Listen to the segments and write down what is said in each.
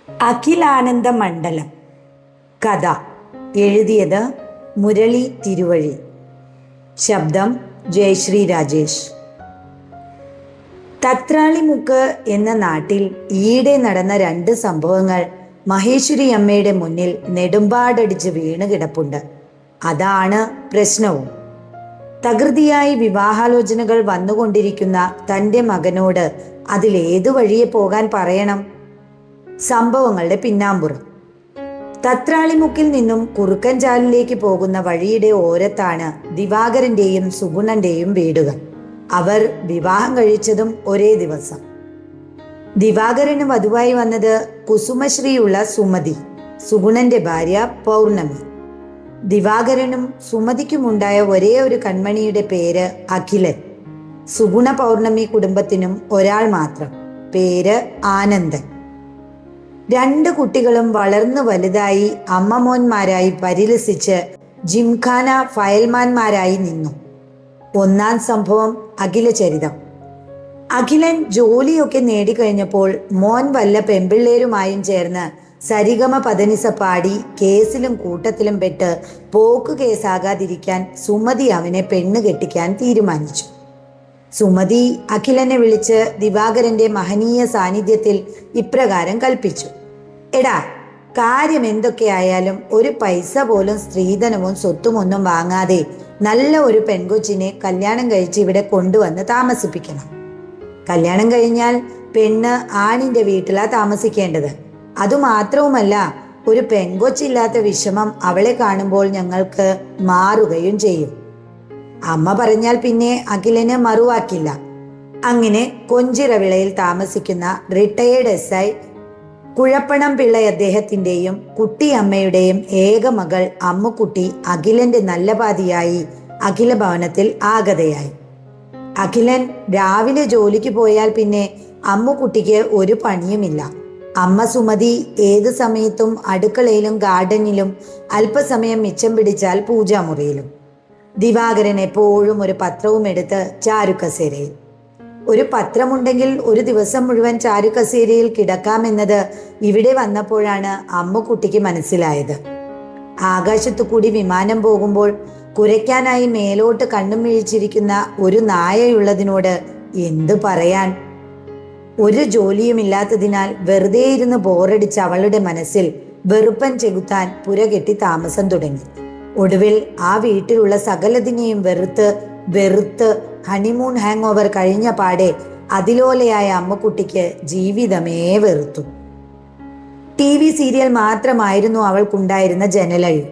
അഖിലാനന്ദ മണ്ഡലം. കഥ എഴുതിയത് മുരളി തിരുവഴി. ശബ്ദം ജയശ്രീ രാജേഷ്. തത്രാളിമുക്ക് എന്ന നാട്ടിൽ ഈയിടെ നടന്ന 2 സംഭവങ്ങൾ മഹേശ്വരി അമ്മയുടെ മുന്നിൽ നെടുമ്പാടടിച്ച് വീണ് കിടപ്പുണ്ട്. അതാണ് പ്രശ്നവും. തകൃതിയായി വിവാഹാലോചനകൾ വന്നുകൊണ്ടിരിക്കുന്ന തൻ്റെ മകനോട് അതിലേതു വഴിയെ പോകാൻ പറയണം? സംഭവങ്ങളുടെ പിന്നാമ്പുറം. തത്രാളിമുക്കിൽ നിന്നും കുറുക്കൻചാലിലേക്ക് പോകുന്ന വഴിയുടെ ഓരത്താണ് ദിവാകരന്റെയും സുഗുണന്റെയും വീടുകൾ. അവർ വിവാഹം കഴിച്ചതും ഒരേ ദിവസം. ദിവാകരന് വധുവായി വന്നത് കുസുമശ്രീയുള്ള സുമതി, സുഗുണന്റെ ഭാര്യ പൗർണമി. ദിവാകരനും സുമതിക്കുമുണ്ടായ ഒരേ ഒരു കൺമണിയുടെ പേര് അഖിലൻ. സുഗുണ പൗർണമി കുടുംബത്തിനും ഒരാൾ മാത്രം, പേര് ആനന്ദൻ. 2 കുട്ടികളും വളർന്നു വലുതായി അമ്മമോന്മാരായി പരിലസിച്ച് ജിംഖാന ഫയൽമാന്മാരായി നിന്നു. 1-ാം സംഭവം അഖിലചരിതം. അഖിലൻ ജോലിയൊക്കെ നേടിക്കഴിഞ്ഞപ്പോൾ മോൻ വല്ല പെമ്പിള്ളേരുമായും ചേർന്ന് സരിഗമ പദനിസ പാടി കേസിലും കൂട്ടത്തിലും പെട്ട് പോക്ക് കേസാകാതിരിക്കാൻ സുമതി അവനെ പെണ്ണ് കെട്ടിക്കാൻ തീരുമാനിച്ചു. സുമതി അഖിലനെ വിളിച്ച് ദിവാകരന്റെ മഹനീയ സാന്നിധ്യത്തിൽ ഇപ്രകാരം കൽപ്പിച്ചു: എടാ, കാര്യം എന്തൊക്കെയായാലും ഒരു പൈസ പോലും സ്ത്രീധനവും സ്വത്തുമൊന്നും വാങ്ങാതെ നല്ല ഒരു പെൺകൊച്ചിനെ കല്യാണം കഴിച്ച് ഇവിടെ കൊണ്ടുവന്ന് താമസിപ്പിക്കണം. കല്യാണം കഴിഞ്ഞാൽ പെണ്ണ് ആണിന്റെ വീട്ടിലാ താമസിക്കേണ്ടത്. അതുമാത്രവുമല്ല, ഒരു പെൺകൊച്ചില്ലാത്ത വിഷമം അവളെ കാണുമ്പോൾ ഞങ്ങൾക്ക് മാറുകയും ചെയ്യും. അമ്മ പറഞ്ഞാൽ പിന്നെ അഖിലന് മറുവാക്കില്ല. അങ്ങനെ കൊഞ്ചിറവിളയിൽ താമസിക്കുന്ന റിട്ടയേർഡ് SI കുഴപ്പണം പിള്ള അദ്ദേഹത്തിൻ്റെയും കുട്ടിയമ്മയുടെയും ഏക മകൾ അമ്മുക്കുട്ടി അഖിലന്റെ നല്ല പാതിയായി അഖില ഭവനത്തിൽ ആഗതയായി. അഖിലൻ രാവിലെ ജോലിക്ക് പോയാൽ പിന്നെ അമ്മുക്കുട്ടിക്ക് ഒരു പണിയുമില്ല. അമ്മ സുമതി ഏത് സമയത്തും അടുക്കളയിലും ഗാർഡനിലും, അല്പസമയം മിച്ചം പിടിച്ചാൽ പൂജാമുറിയിലും. ദിവാകരൻ എപ്പോഴും ഒരു പത്രവും എടുത്ത് ചാരുക്കസേരയിൽ. ഒരു പത്രമുണ്ടെങ്കിൽ ഒരു ദിവസം മുഴുവൻ ചാരുക്കസേരയിൽ കിടക്കാമെന്നത് ഇവിടെ വന്നപ്പോഴാണ് അമ്മുക്കുട്ടിക്ക് മനസ്സിലായത്. ആകാശത്തു കൂടി വിമാനം പോകുമ്പോൾ കുരയ്ക്കാനായി മേലോട്ട് കണ്ണും വീഴ്ചിരിക്കുന്ന ഒരു നായയുള്ളതിനോട് എന്തു പറയാൻ? ഒരു ജോലിയുമില്ലാത്തതിനാൽ വെറുതെ ഇരുന്ന് ബോറടിച്ച അവളുടെ മനസ്സിൽ വെറുപ്പൻ ചെകുത്താൻ പുരകെട്ടി താമസം തുടങ്ങി. ഒടുവിൽ ആ വീട്ടിലുള്ള സകലതിനെയും വെറുത്ത് ഹണിമൂൺ ഹാങ് ഓവർ കഴിഞ്ഞ പാടെ അതിലോലയായ അമ്മക്കുട്ടിക്ക് ജീവിതമേ വെറുത്തു. TV സീരിയൽ മാത്രമായിരുന്നു അവൾക്കുണ്ടായിരുന്ന ജനലഴി.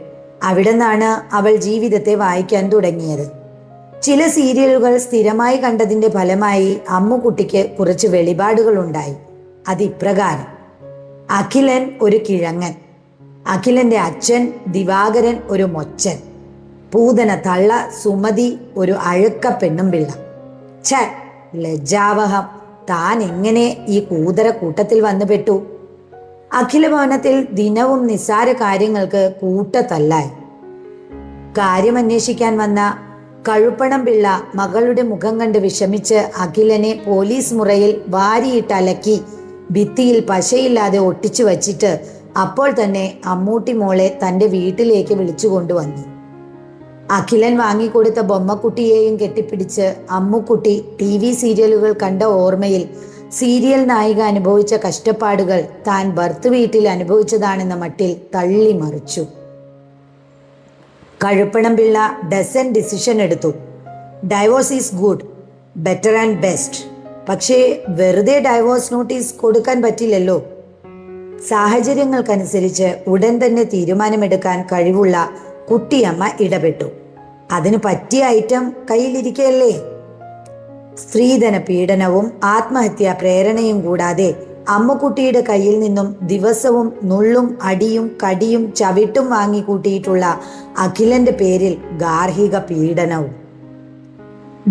അവിടെ നിന്നാണ് അവൾ ജീവിതത്തെ വായിക്കാൻ തുടങ്ങിയത്. ചില സീരിയലുകൾ സ്ഥിരമായി കണ്ടതിന്റെ ഫലമായി അമ്മുക്കുട്ടിക്ക് കുറച്ച് വെളിപാടുകൾ ഉണ്ടായി. അതിപ്രകാരം: അഖിലൻ ഒരു കിഴങ്ങൻ, അഖിലന്റെ അച്ഛൻ ദിവാകരൻ ഒരു മൊച്ചൻ, പൂതന തള്ള സുമതി ഒരു അഴുക്ക പെണ്ണും പിള്ള. ഛേ, ലജ്ജാവഹം! താൻ എങ്ങനെ ഈ കൂതര കൂട്ടത്തിൽ വന്നു പെട്ടു? അഖില ഭവനത്തിൽ ദിനവും നിസ്സാര കാര്യങ്ങൾക്ക് കൂട്ടത്തല്ലായി. കാര്യമന്വേഷിക്കാൻ വന്ന കഴുപ്പണം പിള്ള മകളുടെ മുഖം കണ്ട് വിഷമിച്ച് അഖിലനെ പോലീസ് മുറയിൽ വാരിയിട്ട് അലക്കി ഭിത്തിയിൽ പശയില്ലാതെ ഒട്ടിച്ചു വച്ചിട്ട് അപ്പോൾ തന്നെ അമ്മൂട്ടി മോളെ തൻ്റെ വീട്ടിലേക്ക് വിളിച്ചു കൊണ്ടുവന്നു. അഖിലൻ വാങ്ങിക്കൊടുത്ത ബൊമ്മക്കുട്ടിയെയും കെട്ടിപ്പിടിച്ച് അമ്മുക്കുട്ടി TV സീരിയലുകൾ കണ്ട ഓർമ്മയിൽ സീരിയൽ നായിക അനുഭവിച്ച കഷ്ടപ്പാടുകൾ താൻ ഭർത്ത് വീട്ടിൽ അനുഭവിച്ചതാണെന്ന മട്ടിൽ തള്ളി മറിച്ചു. കഴുപ്പണം പിള്ള ഡസൻ ഡിസിഷൻ എടുത്തു. Divorce is good, better and best. പക്ഷേ വെറുതെ ഡൈവോഴ്സ് നോട്ടീസ് കൊടുക്കാൻ പറ്റില്ലല്ലോ. സാഹചര്യങ്ങൾക്കനുസരിച്ച് ഉടൻ തന്നെ തീരുമാനമെടുക്കാൻ കഴിവുള്ള കുട്ടിയമ്മ ഇടപെട്ടു. അതിന് പറ്റിയ ഐറ്റം കയ്യിലിരിക്കയല്ലേ. സ്ത്രീധന പീഡനവും ആത്മഹത്യാ പ്രേരണയും കൂടാതെ അമ്മുക്കുട്ടിയുടെ കയ്യിൽ നിന്നും ദിവസവും നുള്ളും അടിയും കടിയും ചവിട്ടും വാങ്ങിക്കൂട്ടിയിട്ടുള്ള അഖിലന്റെ പേരിൽ ഗാർഹിക പീഡനവും.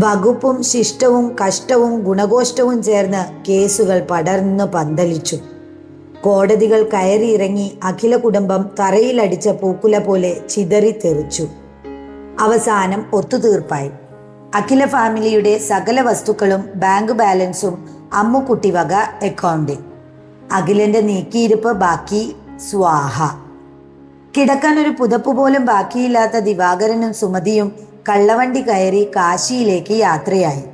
വകുപ്പും ശിഷ്ടവും കഷ്ടവും ഗുണഗോഷ്ടവും ചേർന്ന് കേസുകൾ പടർന്നു പന്തലിച്ചു. കോടതികൾ കയറിയിറങ്ങി അഖില കുടുംബം തറയിലടിച്ച പൂക്കുല പോലെ ചിതറിത്തെറിച്ചു. അവസാനം ഒത്തുതീർപ്പായി. അഖില ഫാമിലിയുടെ സകല വസ്തുക്കളും ബാങ്ക് ബാലൻസും അമ്മുക്കുട്ടി വക അക്കൗണ്ടിൽ. അഖിലന്റെ നീക്കിയിരിപ്പ് ബാക്കി സ്വാഹ. കിടക്കാൻ ഒരു പുതപ്പ് പോലും ബാക്കിയില്ലാത്ത ദിവാകരനും സുമതിയും കള്ളവണ്ടി കയറി കാശിയിലേക്ക് യാത്രയായി.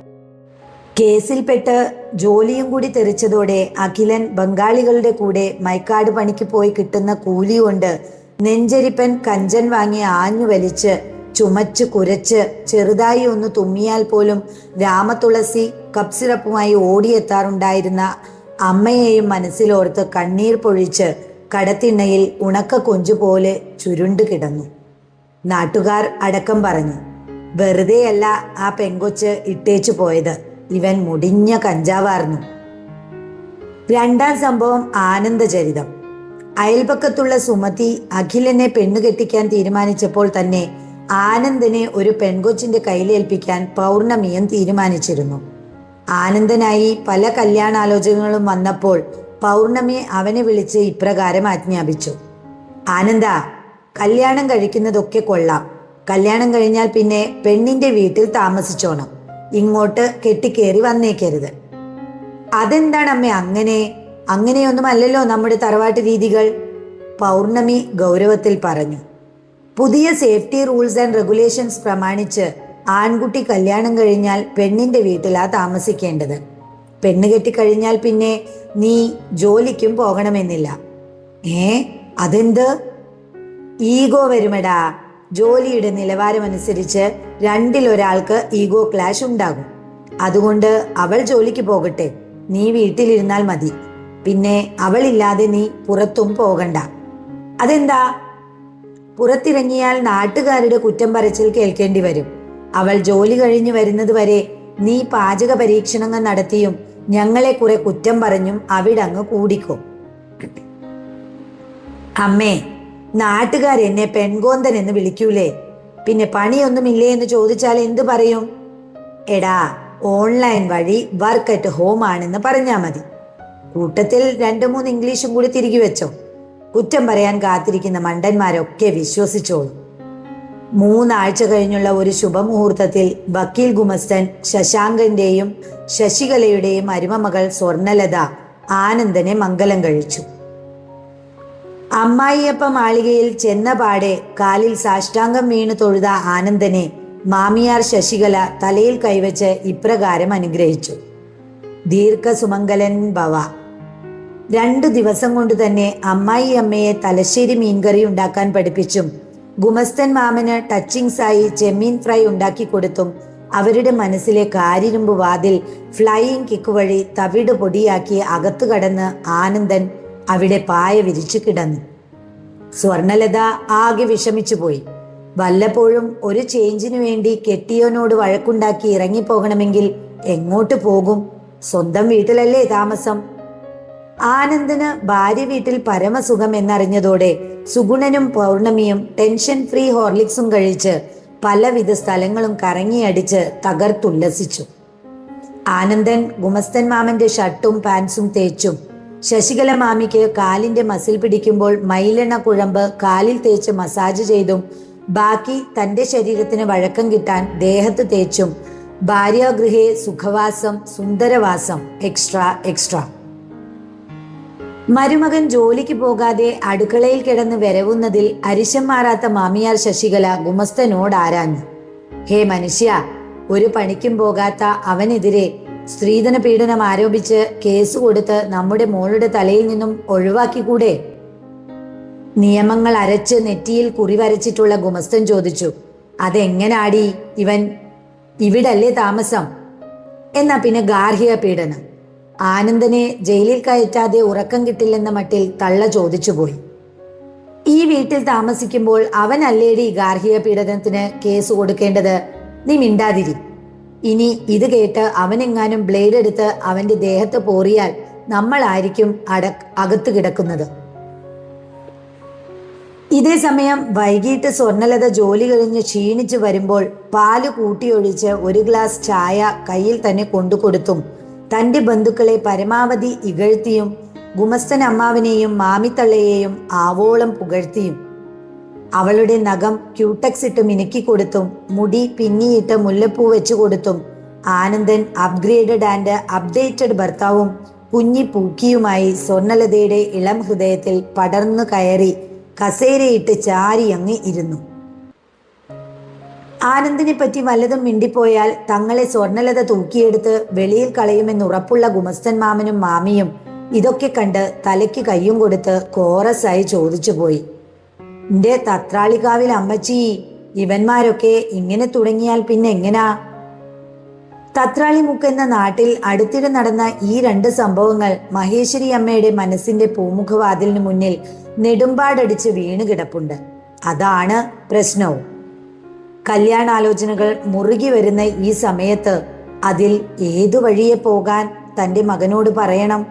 കേസിൽപ്പെട്ട് ജോലിയും കൂടി തെറിച്ചതോടെ അഖിലൻ ബംഗാളികളുടെ കൂടെ മൈക്കാട് പണിക്ക് പോയി കിട്ടുന്ന കൂലി കൊണ്ട് നെഞ്ചരിപ്പൻ കഞ്ചൻ വാങ്ങി ആഞ്ഞു വലിച്ച് ചുമച്ച് കുരച്ച് ചെറുതായി ഒന്ന് തുമ്മിയാൽ പോലും രാമതുളസി കപ്പ് സിറപ്പുമായി ഓടിയെത്താറുണ്ടായിരുന്ന അമ്മയെയും മനസ്സിലോർത്ത് കണ്ണീർ പൊഴിച്ച് കടത്തിണ്ണയിൽ ഉണക്ക കൊഞ്ചുപോലെ ചുരുണ്ടു കിടന്നു. നാട്ടുകാർ അടക്കം പറഞ്ഞു, വെറുതെയല്ല ആ പെങ്കൊച്ച് ഇട്ടേച്ചു പോയത്, ഇവൻ മുടിഞ്ഞ കഞ്ചാവാർന്നു. രണ്ടാം സംഭവം ആനന്ദചരിതം. അയൽപക്കത്തുള്ള സുമതി അഖിലനെ പെണ്ണുകെട്ടിക്കാൻ തീരുമാനിച്ചപ്പോൾ തന്നെ ആനന്ദനെ ഒരു പെൺകൊച്ചിന്റെ കയ്യിലേൽപ്പിക്കാൻ പൗർണമിയും തീരുമാനിച്ചിരുന്നു. ആനന്ദനായി പല കല്യാണാലോചനകളും വന്നപ്പോൾ പൗർണമി അവനെ വിളിച്ച് ഇപ്രകാരം ആജ്ഞാപിച്ചു: ആനന്ദ, കല്യാണം കഴിക്കുന്നതൊക്കെ കൊള്ളാം. കല്യാണം കഴിഞ്ഞാൽ പിന്നെ പെണ്ണിന്റെ വീട്ടിൽ താമസിച്ചോണം, ഇങ്ങോട്ട് കെട്ടിക്കേറി വന്നേക്കരുത്. അതെന്താണ് അമ്മേ അങ്ങനെ? അങ്ങനെയൊന്നുമല്ലല്ലോ നമ്മുടെ തറവാട്ട് രീതികൾ, പൗർണമി ഗൗരവത്തിൽ പറഞ്ഞു. പുതിയ സേഫ്റ്റി റൂൾസ് ആൻഡ് റെഗുലേഷൻസ് പ്രമാണിച്ച് ആൺകുട്ടി കല്യാണം കഴിഞ്ഞാൽ പെണ്ണിന്റെ വീട്ടിലാ താമസിക്കേണ്ടത്. പെണ്ണ് കെട്ടിക്കഴിഞ്ഞാൽ പിന്നെ നീ ജോലിക്കും പോകണമെന്നില്ല. അതെന്ത്? ഈഗോ വരുമെടാ. ജോലിയുടെ നിലവാരമനുസരിച്ച് രണ്ടിലൊരാൾക്ക് ഈഗോ ക്ലാഷ് ഉണ്ടാകും. അതുകൊണ്ട് അവൾ ജോലിക്ക് പോകട്ടെ, നീ വീട്ടിലിരുന്നാൽ മതി. പിന്നെ അവളില്ലാതെ നീ പുറത്തും പോകണ്ട. അതെന്താ? പുറത്തിറങ്ങിയാൽ നാട്ടുകാരുടെ കുറ്റം പറച്ചിൽ കേൾക്കേണ്ടി വരും. അവൾ ജോലി കഴിഞ്ഞു വരുന്നത് വരെ നീ പാചക പരീക്ഷണങ്ങൾ നടത്തിയും ഞങ്ങളെ കുറെ കുറ്റം പറഞ്ഞും അവിടങ്ങ് കൂടിക്കോ. അമ്മേ, നാട്ടുകാരെന്നെ പെൺകോന്തൻ എന്ന് വിളിക്കൂലേ? പിന്നെ പണിയൊന്നുമില്ലേ എന്ന് ചോദിച്ചാൽ എന്തു പറയും? എടാ, ഓൺലൈൻ വഴി വർക്ക് അറ്റ് ഹോം ആണെന്ന് പറഞ്ഞാൽ മതി. കൂട്ടത്തിൽ 2-3 ഇംഗ്ലീഷും കൂടി തിരികെ വെച്ചോ. കുറ്റം പറയാൻ കാത്തിരിക്കുന്ന മണ്ടന്മാരൊക്കെ വിശ്വസിച്ചോളൂ. 3 ആഴ്ച കഴിഞ്ഞുള്ള ഒരു ശുഭമുഹൂർത്തത്തിൽ വക്കീൽ ഗുമസ്തൻ ശശാങ്കന്റെയും ശശികലയുടെയും അരുമമകൾ സ്വർണലത ആനന്ദനെ മംഗലം കഴിച്ചു. അമ്മായിയപ്പ മാളികയിൽ ചെന്ന പാടെ കാലിൽ സാഷ്ടാംഗം വീണു തൊഴുത ആനന്ദനെ മാമിയാർ ശശികല തലയിൽ കൈവച്ച് ഇപ്രകാരം അനുഗ്രഹിച്ചു: ദീർഘസുമംഗലൻ ഭവ. 2 ദിവസം കൊണ്ട് തന്നെ അമ്മായി അമ്മയെ തലശ്ശേരി മീൻകറി ഉണ്ടാക്കാൻ പഠിപ്പിച്ചും ഗുമസ്തൻ മാമന് ടച്ചിങ്സായി ചെമ്മീൻ ഫ്രൈ ഉണ്ടാക്കി കൊടുത്തും അവരുടെ മനസ്സിലെ കാരിരുമ്പ് വാതിൽ ഫ്ലൈയിങ് കിക്ക് വഴി തവിട് പൊടിയാക്കി അകത്തു കടന്ന് ആനന്ദൻ അവിടെ പായ വിരിച്ചു കിടന്നു. സ്വർണലത ആകെ വിഷമിച്ചു പോയി. വല്ലപ്പോഴും ഒരു ചേഞ്ചിനു വേണ്ടി കെട്ടിയോനോട് വഴക്കുണ്ടാക്കി ഇറങ്ങിപ്പോകണമെങ്കിൽ എങ്ങോട്ട് പോകും? സ്വന്തം വീട്ടിലല്ലേ താമസം. ആനന്ദന് ഭാര്യ വീട്ടിൽ പരമസുഖം എന്നറിഞ്ഞതോടെ സുഗുണനും പൗർണമിയും ടെൻഷൻ ഫ്രീ ഹോർലിക്സും കഴിച്ച് പലവിധ സ്ഥലങ്ങളും കറങ്ങിയടിച്ച് തകർത്തുല്ലസിച്ചു. ആനന്ദൻ ഗുമസ്തൻ മാമന്റെ ഷർട്ടും പാൻസും തേച്ചും ശശികല മാമിക്ക് കാലിന്റെ മസിൽ പിടിക്കുമ്പോൾ മൈലെണ്ണ കുഴമ്പ് കാലിൽ തേച്ച് മസാജ് ചെയ്തും ബാക്കി തന്റെ ശരീരത്തിന് വഴക്കം കിട്ടാൻ ദേഹത്ത് തേച്ചും ഭാര്യാഗൃഹേ സുഖവാസം സുന്ദരവാസം എക്സ്ട്രാ. മരുമകൻ ജോലിക്ക് പോകാതെ അടുക്കളയിൽ കിടന്ന് വിരവുന്നതിൽ അരിശം മാറാത്ത മാമിയാർ ശശികല ഗുമസ്തനോട് ആരാഞ്ഞു: ഹേ മനുഷ്യ, ഒരു പണിക്കും പോകാത്ത അവനെതിരെ സ്ത്രീധന പീഡനം ആരോപിച്ച് കേസ് കൊടുത്ത് നമ്മുടെ മോളുടെ തലയിൽ നിന്നും ഒഴിവാക്കിക്കൂടെ? നിയമങ്ങൾ അരച്ച് നെറ്റിയിൽ കുറി വരച്ചിട്ടുള്ള ഗുമസ്തൻ ചോദിച്ചു: അതെങ്ങനാടി? ഇവൻ ഇവിടല്ലേ താമസം? എന്നാ പിന്നെ ഗാർഹിക പീഡനം? ആനന്ദനെ ജയിലിൽ കയറ്റാതെ ഉറക്കം കിട്ടില്ലെന്ന മട്ടിൽ തള്ള ചോദിച്ചുപോയി. ഈ വീട്ടിൽ താമസിക്കുമ്പോൾ അവനല്ലേടി ഗാർഹിക പീഡനത്തിന് കേസ് കൊടുക്കേണ്ടത്? നീ മിണ്ടാതിരി. ഇനി ഇത് കേട്ട് അവനെങ്ങാനും ബ്ലേഡ് എടുത്ത് അവന്റെ ദേഹത്ത് പോറിയാൽ നമ്മളായിരിക്കും അകത്ത് കിടക്കുന്നത്. ഇതേ സമയം വൈകിട്ട് സ്വർണലത ജോലി കഴിഞ്ഞ് ക്ഷീണിച്ചു വരുമ്പോൾ പാല് കൂട്ടിയൊഴിച്ച് 1 ഗ്ലാസ് ചായ കയ്യിൽ തന്നെ കൊണ്ടുകൊടുത്തും തന്റെ ബന്ധുക്കളെ പരമാവധി ഇകഴ്ത്തിയും ഗുമസ്തൻ അമ്മാവിനെയും മാമിത്തള്ളയെയും ആവോളം പുകഴ്ത്തിയും അവളുടെ നഖം ക്യൂടെക്സ് ഇട്ട് മിനുക്കി കൊടുത്തും മുടി പിന്നിയിട്ട് മുല്ലപ്പൂ വെച്ചു കൊടുത്തും ആനന്ദൻ അപ്ഗ്രേഡഡ് ആൻഡ് അപ്ഡേറ്റഡ് ഭർത്താവും കുഞ്ഞിപ്പൂക്കിയുമായി സ്വർണലതയുടെ ഇളം ഹൃദയത്തിൽ പടർന്നു കയറി കസേരയിട്ട് ചാരി അങ്ങ് ഇരുന്നു. ആനന്ദിനെ പറ്റി വല്ലതും മിണ്ടിപ്പോയാൽ തങ്ങളെ സ്വർണലത തൂക്കിയെടുത്ത് വെളിയിൽ കളയുമെന്നുറപ്പുള്ള ഗുമസ്തൻ മാമനും മാമിയും ഇതൊക്കെ കണ്ട് തലയ്ക്ക് കയ്യും കൊടുത്ത് കോറസായി ചോദിച്ചു പോയി, "എന്റെ തത്രാളികാവിൽ അമ്മച്ചി, ഇവന്മാരൊക്കെ ഇങ്ങനെ തുടങ്ങിയാൽ പിന്നെ എങ്ങനാ?" തത്രാളിമുക്ക് എന്ന നാട്ടിൽ അടുത്തിടെ നടന്ന ഈ 2 സംഭവങ്ങൾ മഹേശ്വരി അമ്മയുടെ മനസ്സിന്റെ പൂമുഖവാതിലിന് മുന്നിൽ നെടുമ്പാടടിച്ച് വീണ് കിടപ്പുണ്ട്. അതാണ് പ്രശ്നവും. കല്യാണാലോചനകൾ മുറുകി വരുന്ന ഈ സമയത്ത് അതിൽ ഏതു വഴിയെ പോകാൻ തൻ്റെ മകനോട് പറയണം?